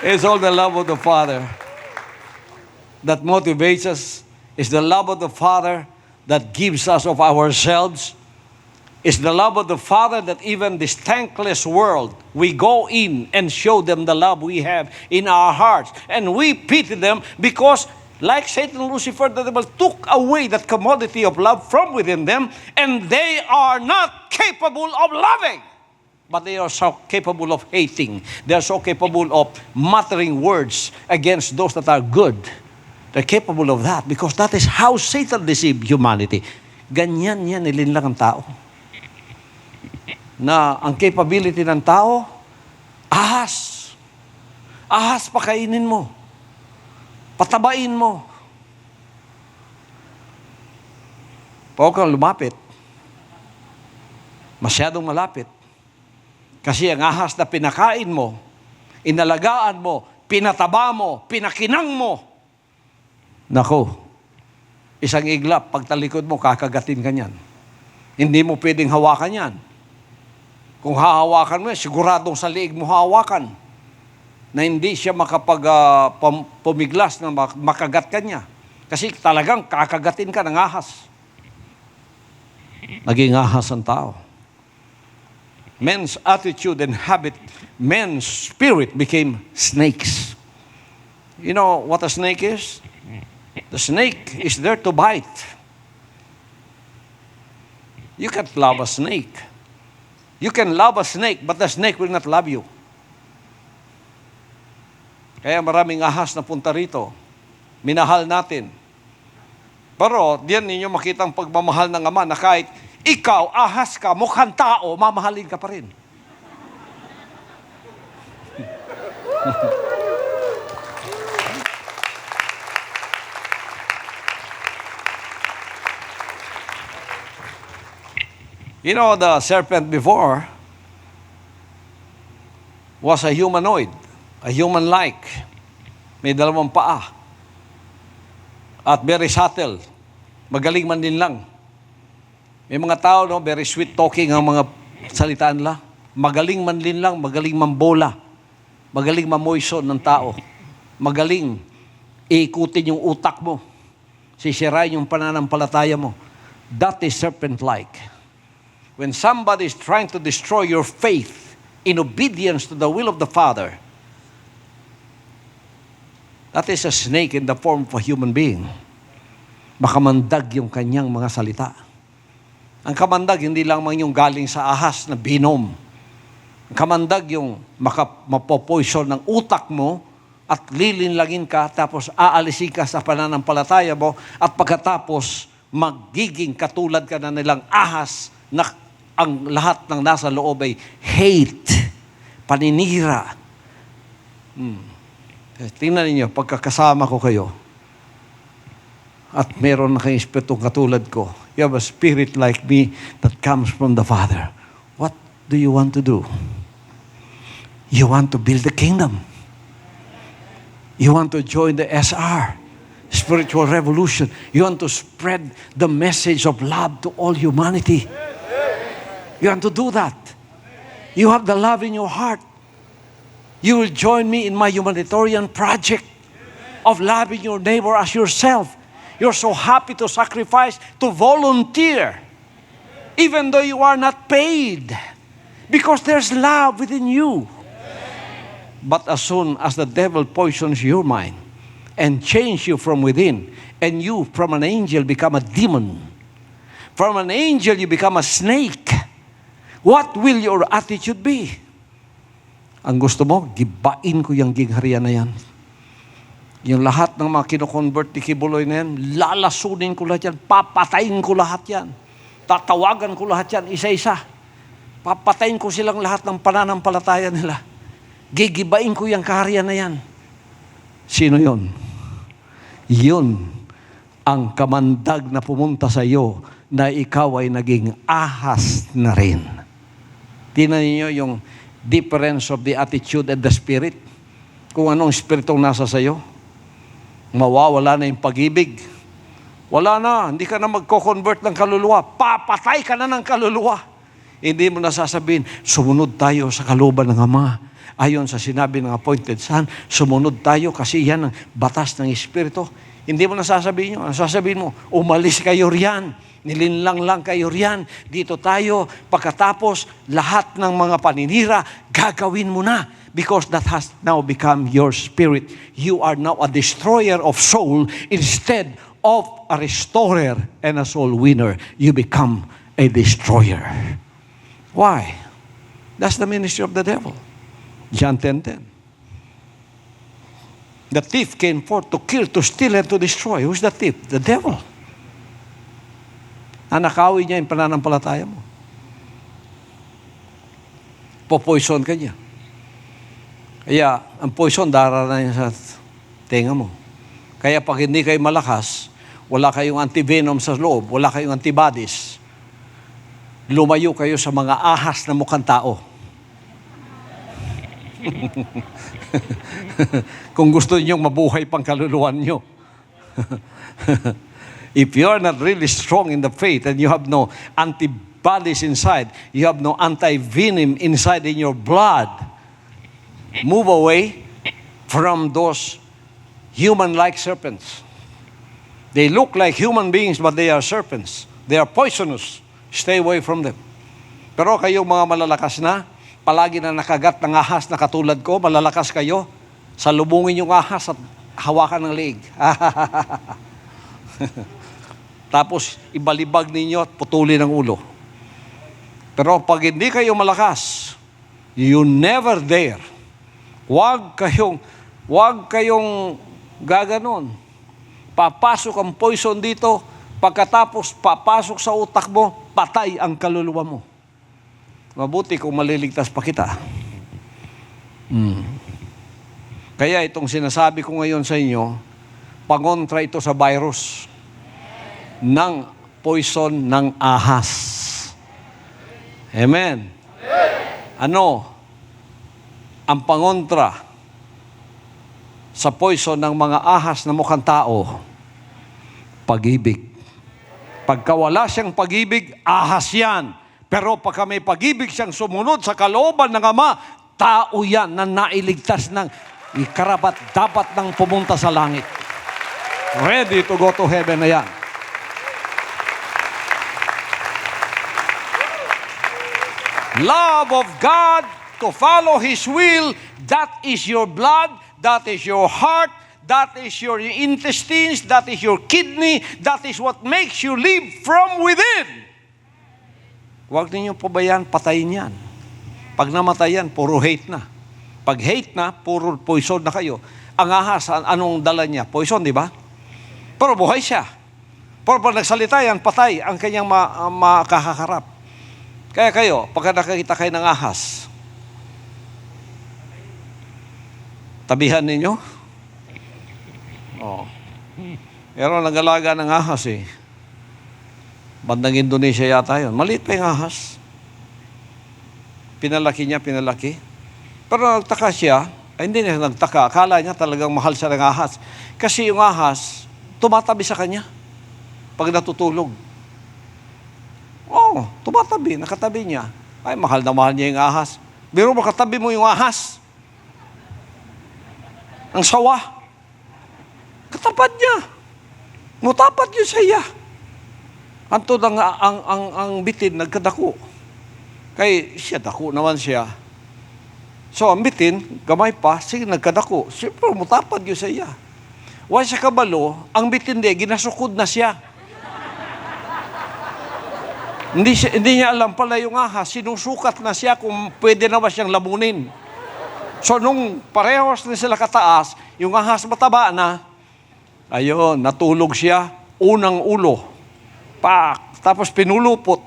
It's all the love of the Father that motivates us. It's the love of the Father that gives us of ourselves. It's the love of the Father that even this thankless world, we go in and show them the love we have in our hearts. And we pity them because, like Satan and Lucifer, the devil took away that commodity of love from within them, and they are not capable of loving. But they are so capable of hating. They are so capable of muttering words against those that are good. They're capable of that because that is how Satan deceived humanity. Ganyan yan nilinlang ang tao. Na ang capability ng tao, ahas. Ahas pakainin mo. Patabain mo. Huwag kang lumapit. Masyadong malapit. Kasi ang ahas na pinakain mo, inalagaan mo, pinataba mo, pinakinang mo, nako, isang iglap, pagtalikod mo, kakagatin ka niyan. Hindi mo pwedeng hawakan yan. Kung hahawakan mo yan, siguradong sa liig mo hawakan na hindi siya pumiglas na makagat ka niya. Kasi talagang kakagatin ka ng ahas. Naging ahas ang tao. Men's attitude and habit, men's spirit became snakes. You know what a snake is? The snake is there to bite. You can't love a snake. You can love a snake, but the snake will not love you. Kaya maraming ahas na punta rito. Minahal natin. Pero diyan ninyo makita ang pagmamahal ng Ama na kahit ikaw, ahas ka, mukhang tao, mamahalin ka pa rin. You know, the serpent before was a humanoid, a human-like. May dalawang paa. At very subtle. Magaling man din lang. May mga tao, no, very sweet talking ang mga salita nila. Magaling man din lang, magaling mambola. Magaling mamoyson ng tao. Magaling iikutin yung utak mo. Sisirain yung pananampalataya mo. That is serpent-like. When somebody is trying to destroy your faith in obedience to the will of the Father, that is a snake in the form of a human being. Makamandag yung kanyang mga salita. Ang kamandag, hindi lang yung galing sa ahas na binom. Ang kamandag yung mapopoison ng utak mo at lilinlagin ka, tapos aalisin ka sa pananampalataya mo, at pagkatapos magiging katulad ka na nilang ahas na ang lahat ng nasa loob ay hate, paninira. Tingnan ninyo, pagkakasama ko kayo, at meron na kayong espiritong katulad ko, you have a spirit like me that comes from the Father. What do you want to do? You want to build the kingdom. You want to join the SR, spiritual revolution. You want to spread the message of love to all humanity. You want to do that. You have the love in your heart. You will join me in my humanitarian project of loving your neighbor as yourself. You're so happy to sacrifice, to volunteer, even though you are not paid, because there's love within you. But as soon as the devil poisons your mind and change you from within, and you from an angel become a demon, from an angel you become a snake, what will your attitude be? Ang gusto mo, gibain ko yung gingharian na yan. Yung lahat ng mga kinoconvert ni Kibuloy na yan, lalasunin ko lahat yan, papatayin ko lahat yan, tatawagan ko lahat yan, isa-isa. Papatayin ko silang lahat ng pananampalataya nila. Gigibain ko yung kaharian na yan. Sino yun? Yun ang kamandag na pumunta sa iyo na ikaw ay naging ahas na rin. Tingnan niyo yung difference of the attitude and the spirit. Kung anong spiritong nasa sa iyo, mawawala na yung pag-ibig. Wala na, hindi ka na magko-convert ng kaluluwa. Papatay ka na ng kaluluwa. Hindi mo nasasabihin, sumunod tayo sa kalooban ng Ama. ayon sa sinabi ng appointed son, sumunod tayo kasi yan ang batas ng Espiritu. Hindi mo nasasabihin yun. Ang sasabihin mo, umalis kayo riyan. Nilinlang lang kayo riyan. Dito tayo. Pagkatapos, lahat ng mga paninira, gagawin mo na. Because that has now become your spirit. You are now a destroyer of soul instead of a restorer and a soul winner. You become a destroyer. Why? That's the ministry of the devil. John 10:10. The thief came forth to kill, to steal, and to destroy. Who's the thief? The devil. Nanakawin niya yung pananampalataya mo. Popoison ka niya. Kaya, ang poison, dararanan niya sa tenga mo. Kaya pag hindi kayo malakas, wala kayong antivenom sa loob, wala kayong antibodies, lumayo kayo sa mga ahas na mukhang tao. Kung gusto niyo mabuhay pang kaluluwan niyo. If you are not really strong in the faith and you have no antibodies inside, you have no antivenom inside in your blood, move away from those human-like serpents. They look like human beings, but they are serpents. They are poisonous. Stay away from them. Pero kayong mga malalakas na, palagi na nakagat ng ahas na katulad ko, malalakas kayo, salubungin yung ahas at hawakan ng leeg. Tapos, ibalibag ninyo at putulin ang ulo. Pero pag hindi kayo malakas, you never dare. Huwag kayong gaganon. Papasok ang poison dito, pagkatapos papasok sa utak mo, patay ang kaluluwa mo. Mabuti kung maliligtas pa kita. Kaya itong sinasabi ko ngayon sa inyo, pangontra ito sa virus ng poison ng ahas. Amen. Ano ang pangontra sa poison ng mga ahas na mukhang tao? Pag-ibig. Pagka wala siyang pag-ibig, ahas yan. Pero pagka may pag-ibig siyang sumunod sa kalooban ng Ama, tao yan na nailigtas ng ikarapat dapat nang pumunta sa langit. Ready to go to heaven na yan. Love of God, to follow His will, that is your blood, that is your heart, that is your intestines, that is your kidney, that is what makes you live from within. Huwag ninyong pabayaan, patayin yan. Pag namatay yan, puro hate na. Pag hate na, puro poison na kayo. Ang ahas, anong dala niya? Poison, di ba? Pero buhay siya. Pero pag nagsalita yan, patay ang kanyang makakaharap. Kaya kayo, pagka nakakita kayo ng ahas, tabihan ninyo. Pero nag-alaga ng ahas eh. Bandang Indonesia yata yun. Maliit pa yung ahas. Pinalaki niya. Pero nagtaka siya, hindi niya nagtaka. Akala niya talagang mahal siya ng ahas. Kasi yung ahas, tumatabi sa kanya pag natutulog. Tumatabi, nakatabi niya. Ay, mahal na mahal niya yung ahas. Biro mo, katabi mo yung ahas. Ang sawa. Katapat niya. Mutapat yun sa iya. Antod ang bitin, nagkadako. Kay siya, dako naman siya. So, ang bitin, gamay pa, sige, nagkadako. Siyempre, mutapat yun sa iya. Why siya kabalo, ang bitin di, ginasukod na siya. Hindi niya alam pala yung ahas, sinusukat na siya kung pwede na ba siyang lamunin. So, nung parehos na sila kataas, yung ahas mataba na, ayun, natulog siya, unang ulo. Tapos pinulupot.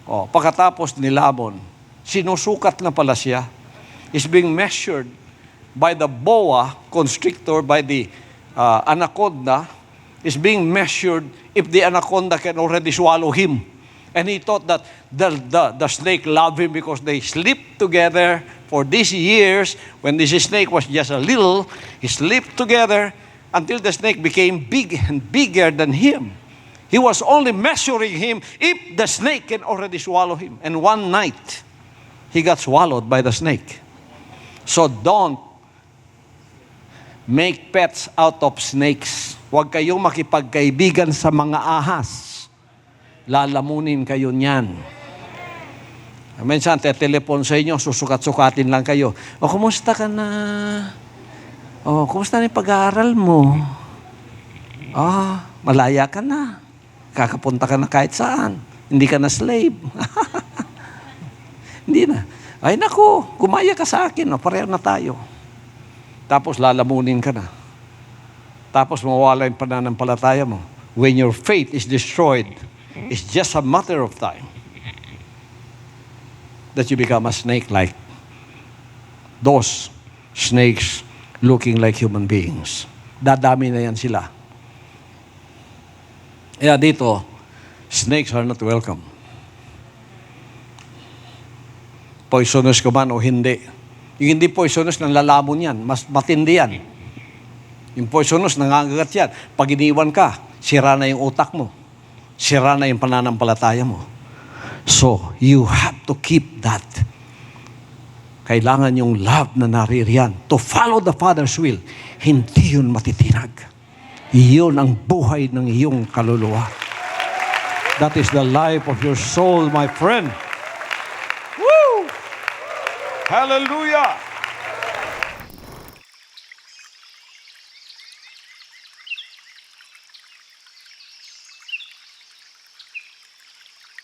Pagkatapos nilamon. Sinusukat na pala siya. Is being measured by the boa constrictor, by the anaconda, is being measured if the anaconda can already swallow him. And he thought that the snake loved him because they slept together for these years. When this snake was just a little, he slept together until the snake became big and bigger than him. He was only measuring him if the snake can already swallow him. And one night, he got swallowed by the snake. So don't make pets out of snakes. Huwag kayong makipagkaibigan sa mga ahas. Lalamunin kayo niyan. Minsan, telepon sa inyo, susukat-sukatin lang kayo. O, kumusta ka na? O, kumusta na yung pag-aaral mo? Malaya ka na. Kakapunta ka na kahit saan. Hindi ka na slave. Hindi na. Ay naku, gumaya ka sa akin. Pareho na tayo. Tapos lalamunin ka na. Tapos mawawala yung pananampalataya mo. When your faith is destroyed, it's just a matter of time that you become a snake like those snakes looking like human beings. Dadami na yan sila. Kaya dito, snakes are not welcome. Poisonous ka man o hindi. Yung hindi poisonous, nanlalamon yan. Mas matindi yan. Yung poisonous, nangangagat yan. Pag iniwan ka, sira na yung utak mo. Sira na yung pananampalataya mo. So, you have to keep that. Kailangan yung love na naririyan. To follow the Father's will. Hindi yun matitinag. Iyon ang buhay ng iyong kaluluwa. That is the life of your soul, my friend. Woo! Hallelujah!